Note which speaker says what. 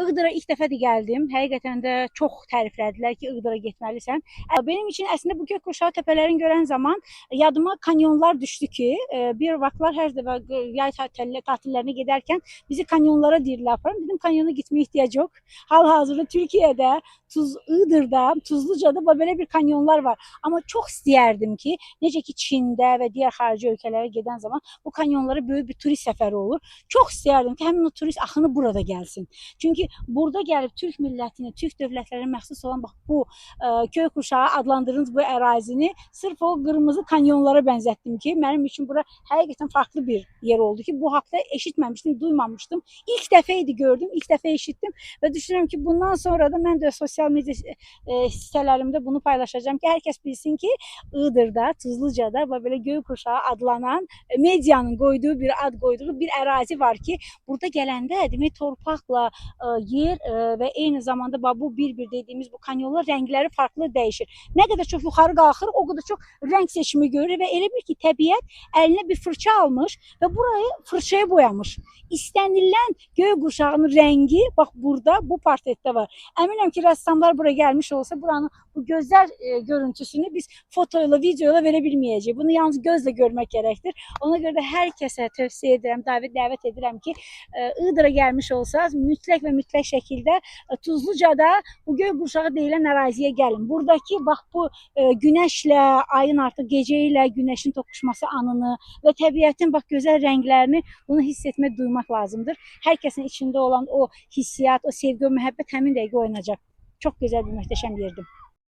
Speaker 1: Iğdıra ilk dəfə də gəldim. Həqiqətən də çox təriflədilər ki, Iğdıra getməlisən. Benim için əslində bu Gökkuşağı təpələrini görən zaman yadıma kanyonlar düşdü ki, bir vaxtlar hər dəfə yay tatillərinə gedərkən bizi kanyonlara deyirlər aparın. Dedim kanyona gitmeye ihtiyaç yok. Hal-hazırda Türkiye'də, Iğdır'da, Tuzluca'da böyle bir kanyonlar var. Ama çok istəyərdim ki, necə ki Çində və digər xarici ölkələrə gedən zaman bu kanyonlara böyük bir turist səfəri olur. Çox istəyərdim ki, həmin o turist axını burada gəlsin. Çünki burada gəlib Türk millətinə, Türk dövlətlərinə məxsus olan bax bu Gökkuşağı adlandırdığınız bu ərazini sırf o qırmızı kanyonlara bənzətdim ki, mənim üçün bura həqiqətən farklı bir yer oldu ki, bu haqda eşitməmişdim, duymamışdım. İlk dəfə idi gördüm, ilk dəfə eşitdim və düşünürəm ki, bundan sonra da mən də sosial media sitələrimdə bunu paylaşacağım ki, hər kəs bilsin ki, Iğdır'da, Tuzluca'da böyle Gökkuşağı adlanan medyanın koyduğu bir ad koyduğu bir arazi var ki, burada gələndə demək torpaqla yer və eyni zamanda bu bir dediğimiz bu kanyonlar rəngləri farklı dəyişir. Nə qədər çox yuxarı qalxır, o qədər çox rəng seçimi görür və elə bir ki, təbiət əlinə bir fırça almış və burayı fırçaya boyamış. İstənilən Gökkuşağının rəngi bax burada, bu portretdə var. Əminəm ki, rəssamlar buraya gəlmiş olsa buranın bu gözəl görüntüsünü biz fotoyla, videoyla verebilmeyeceğiz. Bunu yalnız gözle görmek gerektir. Ona göre de herkese tövsiye ederim, davet edirəm ki, Iğdır'a gelmiş olsanız mütləq və mütləq şəkildə Tuzluca'da bu Gökkuşağı deyilən əraziyə gəlin. Buradaki bax bu günəşlə, ayın artıq gecə ilə günəşin toqquşması anını və təbiətin bax gözəl rənglərini bunu hiss etmək, duymaq lazımdır. Hər kəsin içində olan o hissiyat, o sevgi, o məhəbbət həmin dəqiqə oyanacaq. Çok güzel bir möhtəşəm yerdir.